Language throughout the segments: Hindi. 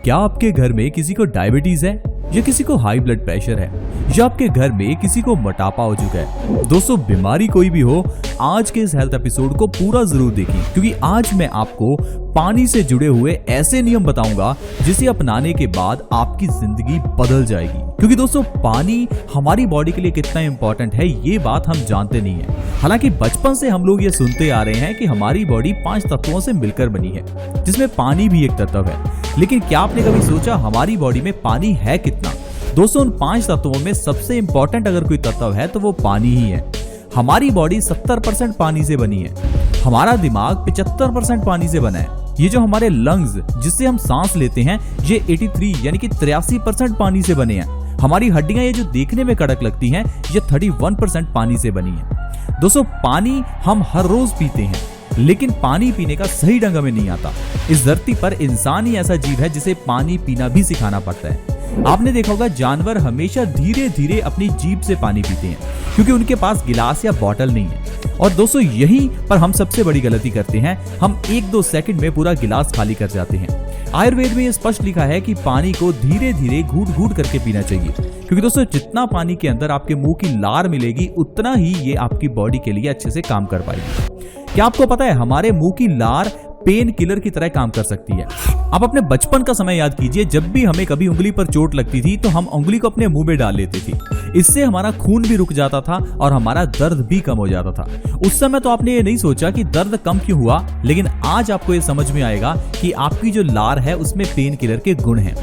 क्या आपके घर में किसी को डायबिटीज है, या किसी को हाई ब्लड प्रेशर है, या आपके घर में किसी को मोटापा हो चुका है? दोस्तों, बीमारी कोई भी हो, आज के इस हेल्थ एपिसोड को पूरा जरूर देखें, क्योंकि आज मैं आपको पानी से जुड़े हुए ऐसे नियम बताऊंगा जिसे अपनाने के बाद आपकी जिंदगी बदल जाएगी। क्योंकि दोस्तों, पानी हमारी बॉडी के लिए कितना इंपॉर्टेंट है ये बात हम जानते नहीं है। हालांकि बचपन से हम लोग ये सुनते आ रहे हैं कि हमारी बॉडी 5 तत्वों से मिलकर बनी है, जिसमें पानी भी एक तत्व है। लेकिन क्या आपने कभी सोचा हमारी बॉडी में पानी है कितना? दोस्तों, उन 5 तत्वों में सबसे इंपॉर्टेंट अगर कोई तत्व है तो वो पानी ही है। हमारी बॉडी 70% पानी से बनी है। हमारा दिमाग 75% पानी से बना है। ये जो हमारे लंग्स जिससे हम सांस लेते हैं, ये 83 यानी कि 83% पानी से बने हैं। हमारी हड्डियां ये जो देखने में कड़क लगती हैं, ये 31% पानी से बनी है। दोस्तों, पानी हम हर रोज पीते हैं, लेकिन पानी पीने का सही ढंग हमें नहीं आता। इस धरती पर इंसान ही ऐसा जीव है जिसे पानी पीना भी सिखाना पड़ता है। आपने देखा होगा, जानवर हमेशा धीरे धीरे अपनी जीभ से पानी पीते हैं, क्योंकि उनके पास गिलास या बॉटल नहीं है। और दोस्तों, यहीं पर हम सबसे बड़ी गलती करते हैं। हम 1-2 सेकंड में पूरा गिलास खाली कर जाते हैं। आयुर्वेद में यह स्पष्ट लिखा है कि पानी को धीरे धीरे घूट घूट करके पीना चाहिए, क्योंकि दोस्तों, जितना पानी के अंदर आपके मुंह की लार मिलेगी, उतना ही ये आपकी बॉडी के लिए अच्छे से काम कर पाएगी। क्या आपको पता है, हमारे मुंह की लार पेन किलर की तरह काम कर सकती है। आप अपने बचपन का समय याद कीजिए, जब भी हमें कभी उंगली पर चोट लगती थी तो हम उंगली को अपने मुंह में डाल लेते थे। इससे हमारा खून भी रुक जाता था और हमारा दर्द भी कम हो जाता था। उस समय तो आपने ये नहीं सोचा कि दर्द कम क्यों हुआ, लेकिन आज आपको ये समझ में आएगा कि आपकी जो लार है उसमें पेन किलर के गुण हैं,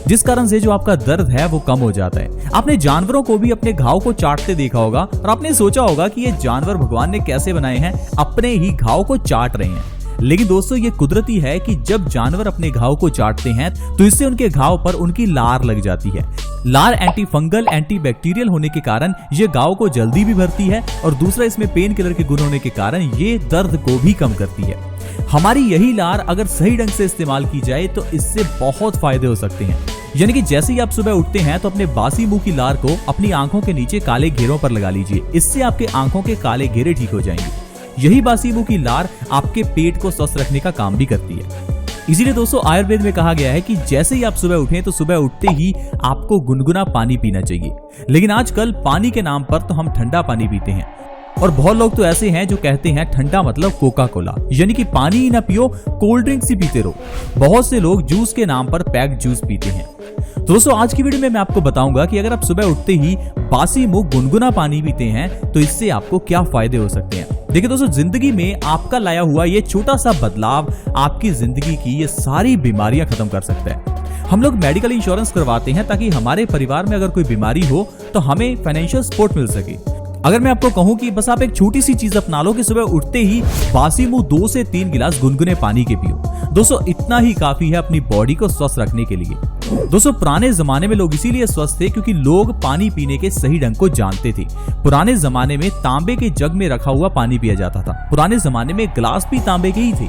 जिस कारण से जो आपका दर्द है वो कम हो जाता है। आपने जानवरों को भी अपने घाव को चाटते देखा होगा और आपने सोचा होगा कि ये जानवर भगवान ने कैसे बनाए हैं, अपने ही घाव को चाट रहे हैं। लेकिन दोस्तों, ये कुदरती है कि जब जानवर अपने घाव को चाटते हैं तो इससे उनके घाव पर उनकी लार लग जाती है। लार एंटी फंगल, एंटी बैक्टीरियल होने के कारण ये घाव को जल्दी भी भरती है, और दूसरा इसमें पेन किलर के गुण होने के कारण ये दर्द को भी कम करती है। हमारी यही लार अगर सही ढंग से इस्तेमाल की जाए तो इससे बहुत फायदे हो सकते हैं। यानी कि जैसे ही आप सुबह उठते हैं तो अपने बासी मुंह की लार को अपनी आंखों के नीचे काले घेरों पर लगा लीजिए। इससे आपके आंखों के काले घेरे ठीक हो जाएंगे। यही बासी मुंह की लार आपके पेट को स्वस्थ रखने का काम भी करती है। इसीलिए दोस्तों, आयुर्वेद में कहा गया है कि जैसे ही आप सुबह उठें तो सुबह उठते ही आपको गुनगुना पानी पीना चाहिए। लेकिन आजकल पानी के नाम पर तो हम ठंडा पानी पीते हैं, और बहुत लोग तो ऐसे हैं जो कहते हैं ठंडा मतलब कोका कोला, यानी कि पानी ही ना पियो, कोल्ड ड्रिंक्स ही पीते रहो। बहुत से लोग जूस के नाम पर पैक्ड जूस पीते हैं। दोस्तों, आज की वीडियो में मैं आपको बताऊंगा कि अगर आप सुबह उठते ही बासी मुंह गुनगुना पानी पीते हैं तो इससे आपको क्या फायदे हो सकते हैं। देखिए दोस्तों, जिंदगी में आपका लाया हुआ ये छोटा सा बदलाव आपकी जिंदगी की ये सारी बीमारियां खत्म कर सकता है। हम लोग मेडिकल इंश्योरेंस करवाते हैं ताकि हमारे परिवार में अगर कोई बीमारी हो तो हमें फाइनेंशियल सपोर्ट मिल सके। अगर मैं आपको कहूं कि बस आप एक छोटी सी चीज अपना लो कि सुबह उठते ही बासी मुंह 2 से 3 गिलास गुनगुने पानी के पियो, दोस्तों, इतना ही काफी है अपनी बॉडी को स्वस्थ रखने के लिए। दोस्तों, पुराने जमाने में लोग इसीलिए स्वस्थ थे क्योंकि लोग पानी पीने के सही ढंग को जानते थे। पुराने जमाने में तांबे के जग में रखा हुआ पानी पिया जाता था। पुराने जमाने में गिलास भी तांबे के ही थे।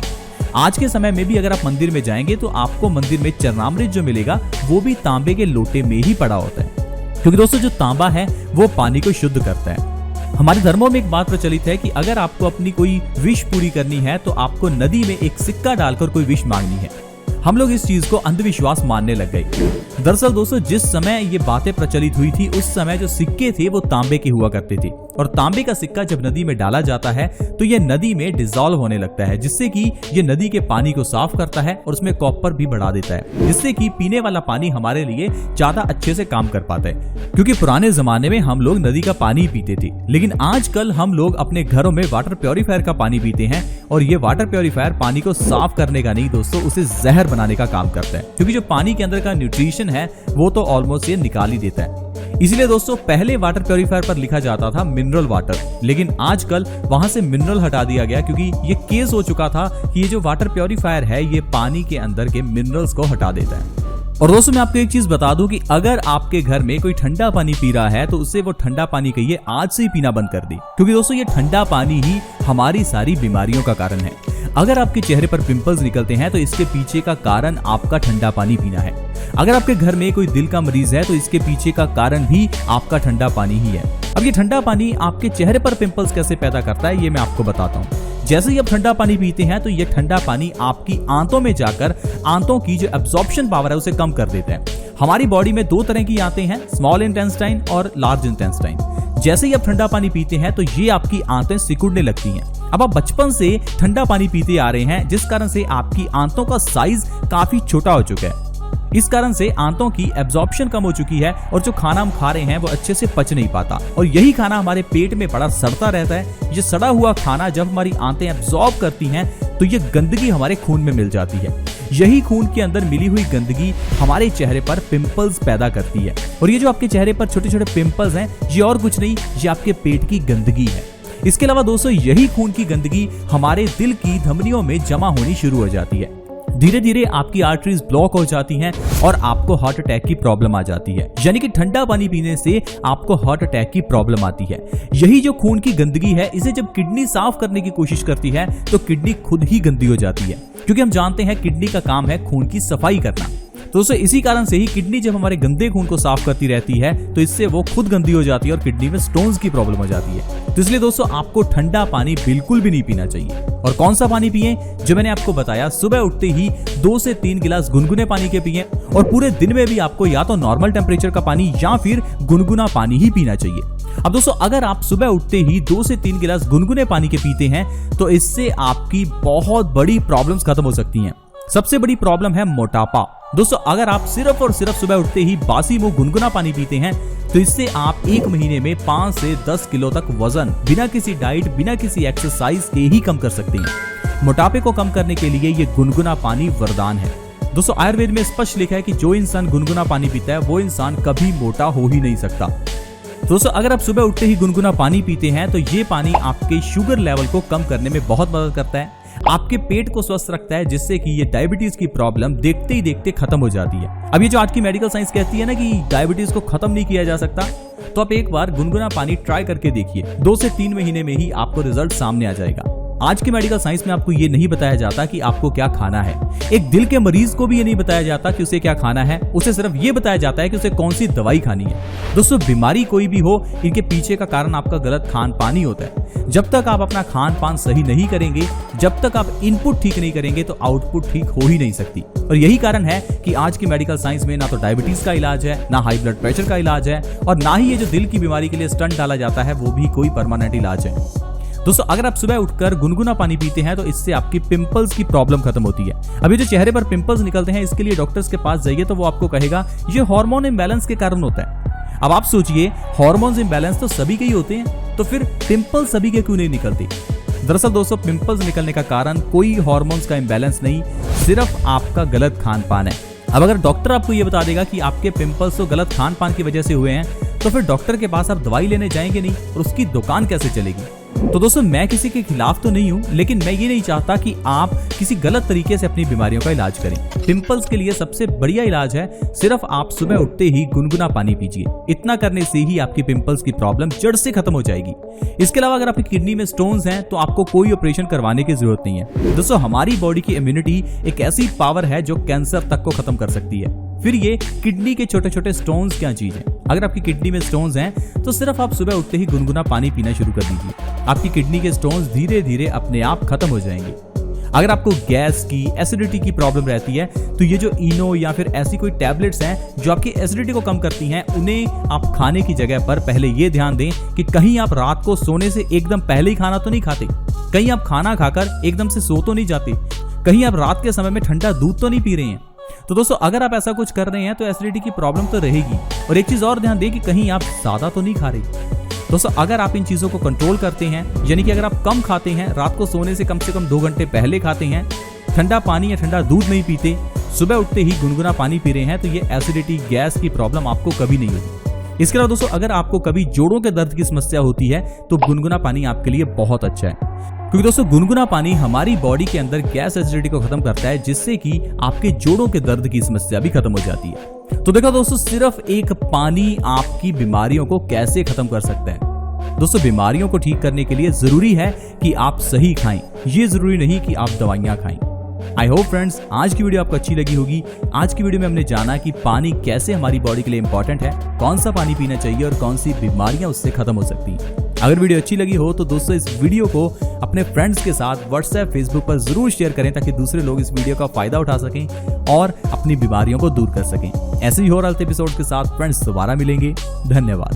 आज के समय में भी अगर आप मंदिर में जाएंगे तो आपको मंदिर में चरणामृत जो मिलेगा वो भी तांबे के लोटे में ही पड़ा होता है, क्योंकि दोस्तों, जो तांबा है वो पानी को शुद्ध करता है। हमारे धर्मों में एक बात प्रचलित है कि अगर आपको अपनी कोई विश पूरी करनी है तो आपको नदी में एक सिक्का डालकर कोई विश मांगनी है। हम लोग इस चीज को अंधविश्वास मानने लग गए। दरअसल दोस्तों, जिस समय ये बातें प्रचलित हुई थी उस समय जो सिक्के थे वो तांबे के हुआ करते थे, और तांबे का सिक्का जब नदी में डाला जाता है तो ये नदी में डिसॉल्व होने लगता है, जिससे कि ये नदी के पानी को साफ करता है और उसमें कॉपर भी बढ़ा देता है, जिससे कि पीने वाला पानी हमारे लिए ज्यादा अच्छे से काम कर पाता है। क्योंकि पुराने जमाने में हम लोग नदी का पानी पीते थे, लेकिन आजकल हम लोग अपने घरों में वाटर प्योरीफायर का पानी पीते हैं, और ये वाटर प्योरीफायर पानी को साफ करने का नहीं दोस्तों, उसे जहर बनाने का काम करता है, क्योंकि जो पानी के अंदर का न्यूट्रिशन है वो तो ऑलमोस्ट ये निकाल ही देता है। इसीलिए दोस्तों, पहले वाटर प्योरीफायर पर लिखा जाता था मिनरल वाटर, लेकिन आजकल वहां से मिनरल हटा दिया गया, क्योंकि ये केस हो चुका था कि ये जो वाटर प्योरीफायर है ये पानी के अंदर के मिनरल्स को हटा देता है। और दोस्तों, मैं आपको एक चीज बता दूं कि अगर आपके घर में कोई ठंडा पानी पी रहा है तो उसे वो ठंडा पानी कहिए आज से ही पीना बंद कर दे, क्योंकि दोस्तों, ये ठंडा पानी ही हमारी सारी बीमारियों का कारण है। अगर आपके चेहरे पर पिंपल्स निकलते हैं तो इसके पीछे का कारण आपका ठंडा पानी पीना है। अगर आपके घर में कोई दिल का मरीज है तो इसके पीछे का कारण भी आपका ठंडा पानी ही है। अब ये ठंडा पानी आपके चेहरे पर पिंपल्स कैसे पैदा करता है ये मैं आपको बताता हूँ। जैसे ही आप ठंडा पानी पीते हैं तो ये ठंडा पानी आपकी आंतों में जाकर आंतों की जो एब्जॉर्प्शन पावर है उसे कम कर देता है। हमारी बॉडी में दो तरह की आंतें हैं, स्मॉल इंटेस्टाइन और लार्ज इंटेस्टाइन। जैसे ही आप ठंडा पानी पीते हैं तो ये आपकी आंतें सिकुड़ने लगती हैं। अब आप बचपन से ठंडा पानी पीते आ रहे हैं, जिस कारण से आपकी आंतों का साइज काफी छोटा हो चुका है। इस कारण से आंतों की एब्जॉर्प्शन कम हो चुकी है और जो खाना हम खा रहे हैं वो अच्छे से पच नहीं पाता और यही खाना हमारे पेट में बड़ा सड़ता रहता है। ये सड़ा हुआ खाना जब हमारी आंतें एब्जॉर्ब करती हैं तो ये गंदगी हमारे खून में मिल जाती है। यही खून के अंदर मिली हुई गंदगी हमारे चेहरे पर पिंपल्स पैदा करती है और ये जो आपके चेहरे पर छोटे छोटे पिंपल्स हैं ये और कुछ नहीं, ये आपके पेट की गंदगी है। इसके अलावा दोस्तों यही खून की गंदगी हमारे दिल की धमनियों में जमा होनी शुरू हो जाती है। धीरे धीरे आपकी आर्टरीज ब्लॉक हो जाती हैं और आपको हार्ट अटैक की प्रॉब्लम आ जाती है। यानी कि ठंडा पानी पीने से आपको हार्ट अटैक की प्रॉब्लम आती है। यही जो खून की गंदगी है, इसे जब किडनी साफ करने की कोशिश करती है तो किडनी खुद ही गंदी हो जाती है, क्योंकि हम जानते हैं किडनी का काम है खून की सफाई करना। तो इसी कारण से ही किडनी जब हमारे गंदे खून को साफ करती रहती है तो इससे वो खुद गंदी हो जाती है और किडनी में स्टोन्स की प्रॉब्लम हो जाती है। तो इसलिए दोस्तों आपको ठंडा पानी बिल्कुल भी नहीं पीना चाहिए। और कौन सा पानी पिए? जो मैंने आपको बताया, सुबह उठते ही 2 से 3 गिलास गुनगुने पानी के पिए और पूरे दिन में भी आपको या तो नॉर्मल टेम्परेचर का पानी या फिर गुनगुना पानी ही पीना चाहिए। अब दोस्तों अगर आप सुबह उठते ही 2 से 3 गिलास गुनगुने पानी के पीते हैं तो इससे आपकी बहुत बड़ी प्रॉब्लम्स खत्म हो सकती हैं। सबसे बड़ी प्रॉब्लम है मोटापा। दोस्तों अगर आप सिर्फ और सिर्फ सुबह उठते ही बासी मुंह गुनगुना पानी पीते हैं तो इससे आप 1 महीने में 5 से 10 किलो तक वजन बिना किसी डाइट, बिना किसी एक्सरसाइज के ही कम कर सकते हैं। मोटापे को कम करने के लिए ये गुनगुना पानी वरदान है। दोस्तों आयुर्वेद में स्पष्ट लिखा है कि जो इंसान गुनगुना पानी पीता है वो इंसान कभी मोटा हो ही नहीं सकता। दोस्तों अगर आप सुबह उठते ही गुनगुना पानी पीते हैं तो ये पानी आपके शुगर लेवल को कम करने में बहुत मदद करता है, आपके पेट को स्वस्थ रखता है, जिससे कि ये डायबिटीज की प्रॉब्लम देखते ही देखते खत्म हो जाती है। अब ये जो आज की मेडिकल साइंस कहती है ना कि डायबिटीज को खत्म नहीं किया जा सकता, तो आप एक बार गुनगुना पानी ट्राई करके देखिए। 2 से 3 महीने में ही आपको रिजल्ट सामने आ जाएगा। आज के मेडिकल साइंस में आपको ये नहीं बताया जाता कि आपको क्या खाना है। एक दिल के मरीज को भी ये नहीं बताया जाता कि उसे क्या खाना है, उसे सिर्फ ये बताया जाता है कि उसे कौन सी दवाई खानी है। दोस्तों बीमारी कोई भी हो, इनके पीछे का कारण आपका गलत खान पान ही होता है। जब तक आप अपना खान पान सही नहीं करेंगे, जब तक आप इनपुट ठीक नहीं करेंगे तो आउटपुट ठीक हो ही नहीं सकती। और यही कारण है कि आज की मेडिकल साइंस में ना तो डायबिटीज का इलाज है, ना हाई ब्लड प्रेशर का इलाज है और ना ही ये जो दिल की बीमारी के लिए स्टंट डाला जाता है वो भी कोई परमानेंट इलाज है। दोस्तों अगर आप सुबह उठकर गुनगुना पानी पीते हैं तो इससे आपकी पिंपल्स की प्रॉब्लम खत्म होती है। अभी जो चेहरे पर पिंपल्स निकलते हैं इसके लिए डॉक्टर्स के पास जाइए तो वो आपको कहेगा ये हार्मोन इम्बैलेंस के कारण होता है। अब आप सोचिए, हार्मोन्स इम्बैलेंस तो सभी के ही होते हैं, तो फिर पिंपल्स सभी के क्यों नहीं निकलते? दरअसल दोस्तों पिंपल्स निकलने का कारण कोई हार्मोन्स का इम्बैलेंस नहीं, सिर्फ आपका गलत खान पान है। अब अगर डॉक्टर आपको ये बता देगा कि आपके पिंपल्स तो गलत खान पान की वजह से हुए हैं, तो फिर डॉक्टर के पास आप दवाई लेने जाएंगे नहीं और उसकी दुकान कैसे चलेगी? तो दोस्तों मैं किसी के खिलाफ तो नहीं हूँ, लेकिन मैं ये नहीं चाहता कि आप किसी गलत तरीके से अपनी बीमारियों का इलाज करें। पिंपल्स के लिए सबसे बढ़िया इलाज है सिर्फ आप सुबह उठते ही गुनगुना पानी पीजिए। इतना करने से ही आपकी पिंपल्स की प्रॉब्लम जड़ से खत्म हो जाएगी। इसके अलावा अगर आपकी किडनी में स्टोन्स हैं तो आपको कोई ऑपरेशन करवाने की जरूरत नहीं है। दोस्तों हमारी बॉडी की इम्यूनिटी एक ऐसी पावर है जो कैंसर तक को खत्म कर सकती है। फिर ये किडनी के छोटे छोटे स्टोन्स क्या चीज है? अगर आपकी किडनी में स्टोन्स हैं तो सिर्फ आप सुबह उठते ही गुनगुना पानी पीना शुरू कर दीजिए। आपकी किडनी के स्टोन्स धीरे धीरे अपने आप खत्म हो जाएंगे। अगर आपको गैस की, एसिडिटी की प्रॉब्लम रहती है तो ये जो इनो या फिर ऐसी कोई टैबलेट्स हैं जो आपकी एसिडिटी को कम करती हैं, उन्हें आप खाने की जगह पर पहले ये ध्यान दें कि कहीं आप रात को सोने से एकदम पहले ही खाना तो नहीं खाते, कहीं आप खाना खाकर एकदम से सो तो नहीं जाते, कहीं आप रात के समय में ठंडा दूध तो नहीं पी रहे हैं। तो दोस्तों अगर आप ऐसा कुछ कर रहे हैं तो एसिडिटी की प्रॉब्लम तो रहेगी। और एक चीज और ध्यान दें कि कहीं आप ज्यादा तो नहीं खा रहे। दोस्तों अगर आप इन चीजों को कंट्रोल करते हैं, यानी कि अगर आप कम खाते हैं, रात को सोने से कम 2 घंटे पहले खाते हैं, ठंडा पानी या ठंडा दूध नहीं पीते, सुबह उठते ही गुनगुना पानी पी रहे हैं, तो ये एसिडिटी, गैस की प्रॉब्लम आपको कभी नहीं होगी। इसके अलावा दोस्तों अगर आपको कभी जोड़ों के दर्द की समस्या होती है तो गुनगुना पानी आपके लिए बहुत अच्छा है, क्योंकि दोस्तों गुनगुना पानी हमारी बॉडी के अंदर गैस एसिडिटी को खत्म करता है, जिससे कि आपके जोड़ों के दर्द की समस्या भी खत्म हो जाती है। तो देखो दोस्तों, सिर्फ एक पानी आपकी बीमारियों को कैसे खत्म कर सकता है। दोस्तों बीमारियों को ठीक करने के लिए जरूरी है कि आप सही खाएं, ये जरूरी नहीं कि आप दवाइयां खाएं। आई होप फ्रेंड्स आज की वीडियो आपको अच्छी लगी होगी। आज की वीडियो में हमने जाना कि पानी कैसे हमारी बॉडी के लिए इंपॉर्टेंट है, कौन सा पानी पीना चाहिए और कौन सी बीमारियां उससे खत्म हो सकती हैं। अगर वीडियो अच्छी लगी हो तो दोस्तों इस वीडियो को अपने फ्रेंड्स के साथ व्हाट्सएप फेसबुक पर जरूर शेयर करें ताकि दूसरे लोग इस वीडियो का फायदा उठा सकें और अपनी बीमारियों को दूर कर सकें। ऐसे ही और हेल्थ एपिसोड के साथ फ्रेंड्स दोबारा मिलेंगे। धन्यवाद।